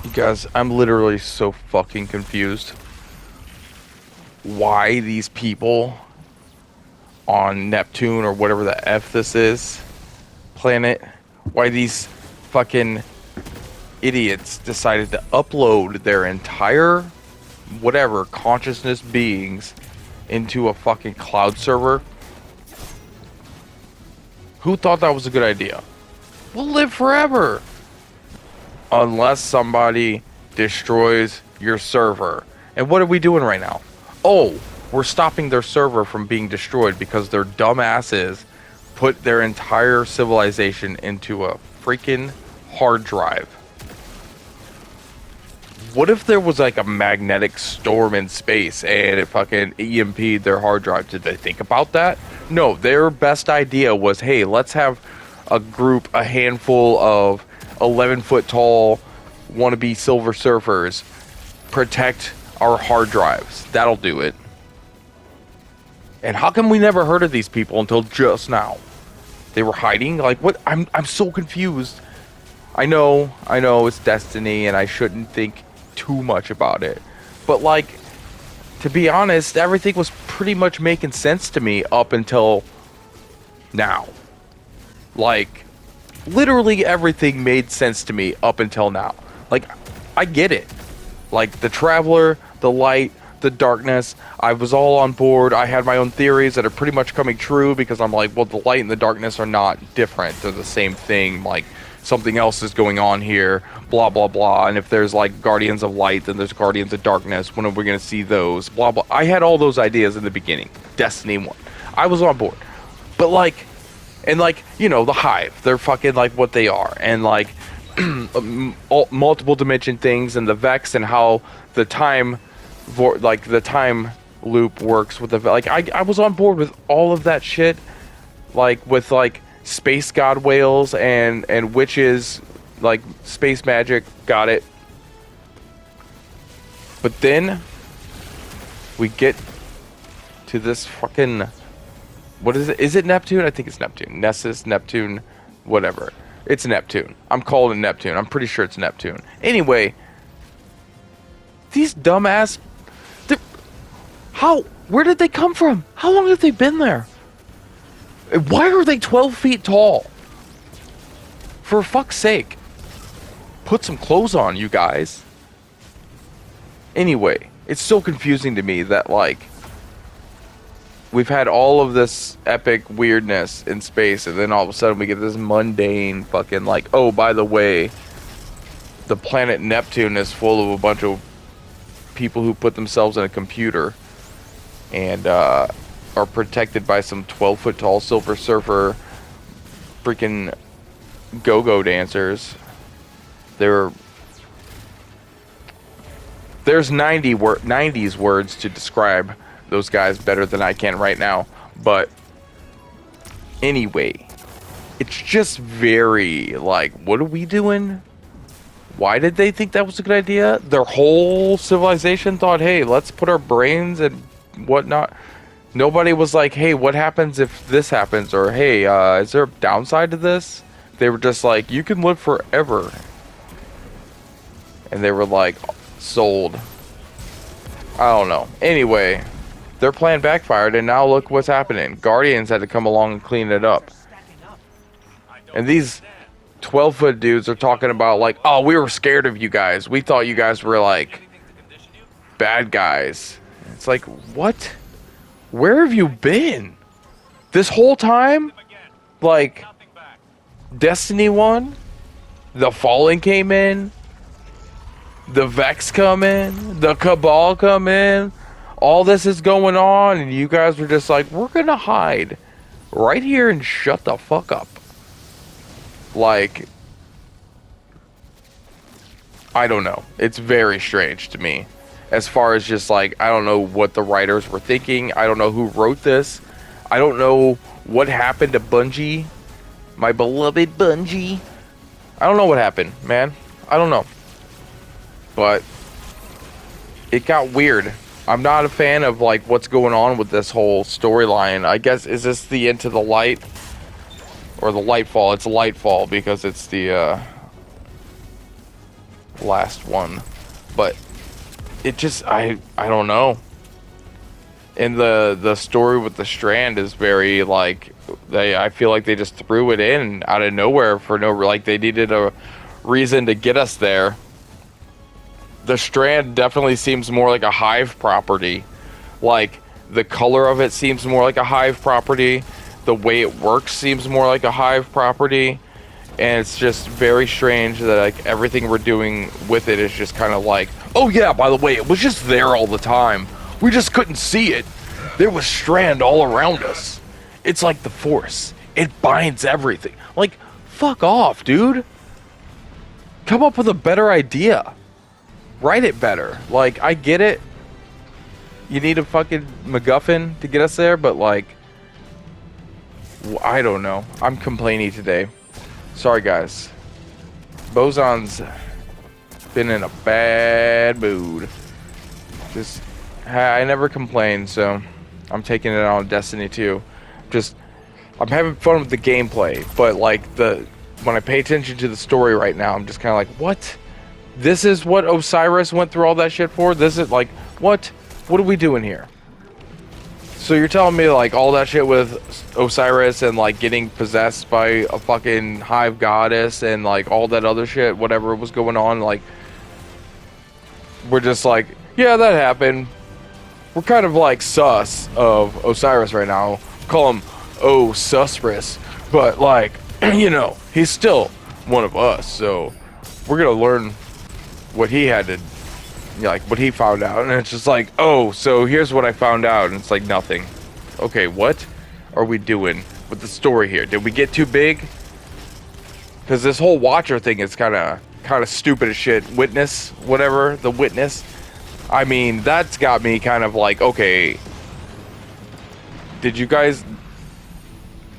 You guys, I'm literally so fucking confused. Why these people on Neptune or whatever the F this is, planet, why these fucking idiots decided to upload their entire whatever consciousness beings into a fucking cloud server. Who thought that was a good idea? We'll live forever. Unless somebody destroys your server. And what are we doing right now? Oh, we're stopping their server from being destroyed because their dumbasses put their entire civilization into a freaking hard drive. What if there was like a magnetic storm in space and it fucking EMP'd their hard drive? Did they think about that? No, their best idea was, hey, let's have a group, a handful of 11-foot tall wannabe silver surfers protect our hard drives. That'll do it. And how come we never heard of these people until just now? They were hiding? Like, what? I'm so confused. I know it's destiny and I shouldn't think too much about it. But like, to be honest, everything was pretty much making sense to me up until now. Like, literally everything made sense to me up until now. Like, I get it. Like, the Traveler, the light, the darkness, I was all on board. I had my own theories that are pretty much coming true because I'm like, well, the light and the darkness are not different. They're the same thing. Like, something else is going on here, blah, blah, blah. And if there's, like, Guardians of Light, then there's Guardians of Darkness. When are we going to see those? Blah, blah. I had all those ideas in the beginning. Destiny 1. I was on board. But, like, and, like, you know, the Hive. They're fucking, like, what they are. And, like, multiple dimension things and the Vex and how the time, the time loop works with the, like, I was on board with all of that shit. Like, with, like, space god whales and witches, like, space magic. Got it. But then we get to this fucking, what is it? Is it Neptune? I think it's Neptune. Nessus, Neptune, whatever. It's Neptune. I'm calling it Neptune. I'm pretty sure it's Neptune. Anyway, these dumbass, where did they come from? How long have they been there? Why are they 12 feet tall? For fuck's sake. Put some clothes on, you guys. Anyway, it's so confusing to me that, like, we've had all of this epic weirdness in space, and then all of a sudden we get this mundane fucking, like, oh, by the way, the planet Neptune is full of a bunch of people who put themselves in a computer and are protected by some 12-foot tall silver surfer freaking go-go dancers. There's 90s words to describe those guys better than I can right now. But anyway, it's just very, like, what are we doing? Why did they think that was a good idea? Their whole civilization thought, hey, let's put our brains and whatnot. Nobody was like, hey, what happens if this happens? Or, hey, is there a downside to this? They were just like, you can live forever. And they were like, sold. I don't know. Anyway, their plan backfired, and now look what's happening. Guardians had to come along and clean it up. And these 12-foot dudes are talking about, like, oh, we were scared of you guys. We thought you guys were, like, bad guys. It's like, what? Where have you been? This whole time? Like, Destiny 1? The Fallen came in? The Vex come in? The Cabal come in? All this is going on, and you guys were just like, we're gonna hide right here and shut the fuck up. Like, I don't know. It's very strange to me. As far as just, like, I don't know what the writers were thinking. I don't know who wrote this. I don't know what happened to Bungie. My beloved Bungie. I don't know what happened, man. I don't know. But it got weird. I'm not a fan of, like, what's going on with this whole storyline. I guess, is this the Into the Light? Or the Lightfall? It's Lightfall because it's the, last one, but it just I don't know. And the story with the strand is very like I feel like they just threw it in out of nowhere for no, like they needed a reason to get us there. The strand definitely seems more like a hive property. Like the color of it seems more like a hive property. The way it works seems more like a hive property. And it's just very strange that like everything we're doing with it is just kind of like, oh yeah, by the way, it was just there all the time. We just couldn't see it. There was strand all around us. It's like the Force. It binds everything. Like, fuck off, dude. Come up with a better idea. Write it better. Like, I get it. You need a fucking McGuffin to get us there, but like, I don't know. I'm complaining today. Sorry, guys. Boson's been in a bad mood. Just, I never complain, so I'm taking it on Destiny 2. Just, I'm having fun with the gameplay, but like when I pay attention to the story right now, I'm just kind of like, what? This is what Osiris went through all that shit for? This is like, what? What are we doing here? So you're telling me like all that shit with Osiris and like getting possessed by a fucking hive goddess and like all that other shit, whatever was going on, like we're just like, yeah, that happened. We're kind of like sus of Osiris right now. Call him Osiris, but like, you know, he's still one of us. So we're gonna learn what he had to, like what he found out, and it's just like, oh, so here's what I found out, and it's like nothing. Okay, what are we doing with the story here? Did we get too big? Because this whole Watcher thing is kind of stupid as shit. Witness, whatever, the Witness. I mean, that's got me kind of like, okay, did you guys,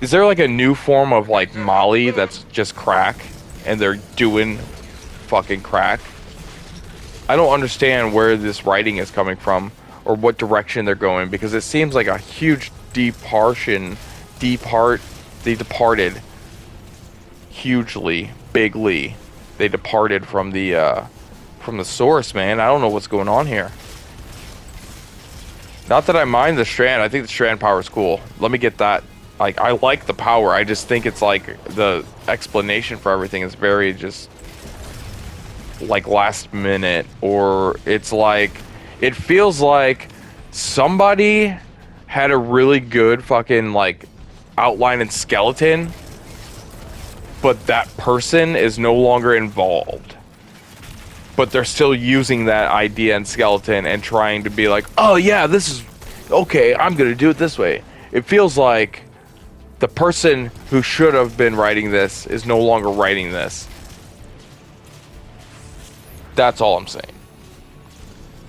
is there like a new form of like Molly that's just crack and they're doing fucking crack? I don't understand where this writing is coming from or what direction they're going, because it seems like a huge they departed hugely, bigly. They departed from the source, man. I don't know what's going on here. Not that I mind the strand. I think the strand power is cool. Let me get that. Like, I like the power. I just think it's like the explanation for everything is very just like last minute, or it's like, it feels like somebody had a really good fucking like outline and skeleton, but that person is no longer involved, but they're still using that idea and skeleton and trying to be like, oh yeah, this is okay, I'm gonna do it this way. It feels like the person who should have been writing this is no longer writing this. That's all I'm saying.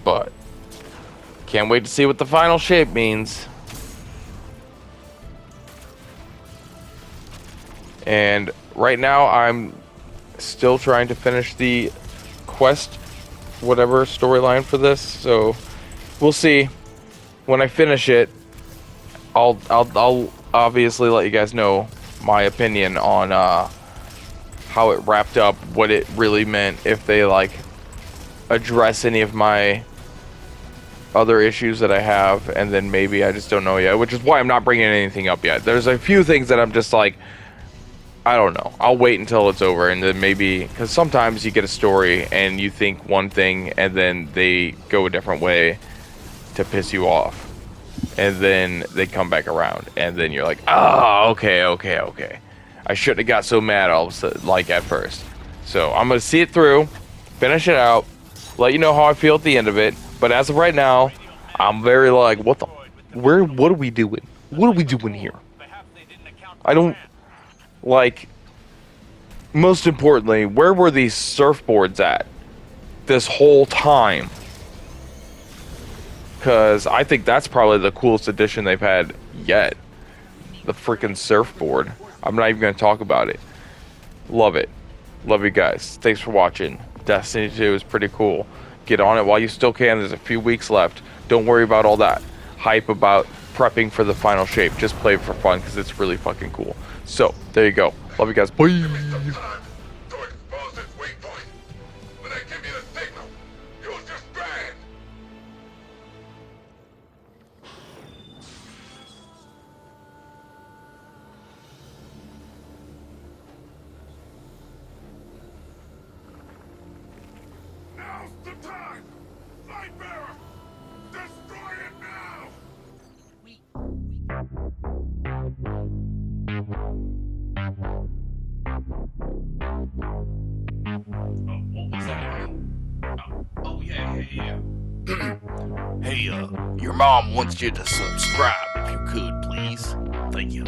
But can't wait to see what the final shape means. And right now I'm still trying to finish the quest, whatever storyline for this. So we'll see. When I finish it, I'll obviously let you guys know my opinion on how it wrapped up, what it really meant, if they like address any of my other issues that I have, and then maybe I just don't know yet, which is why I'm not bringing anything up yet. There's a few things that I'm just like, I don't know. I'll wait until it's over, and then maybe, because sometimes you get a story and you think one thing and then they go a different way to piss you off, and then they come back around, and then you're like, oh, okay. I shouldn't have got so mad all of a sudden, like at first. So I'm gonna see it through, finish it out, let you know how I feel at the end of it. But as of right now, I'm very like, what are we doing? What are we doing here? I don't, like, most importantly, where were these surfboards at this whole time? Because I think that's probably the coolest addition they've had yet. The freaking surfboard. I'm not even going to talk about it. Love it. Love you guys. Thanks for watching. Destiny 2 is pretty cool. Get on it while you still can. There's a few weeks left. Don't worry about all that hype about prepping for the final shape. Just play it for fun because it's really fucking cool. So, there you go. Love you guys. Bye. Hey, your mom wants you to subscribe if you could, please. Thank you.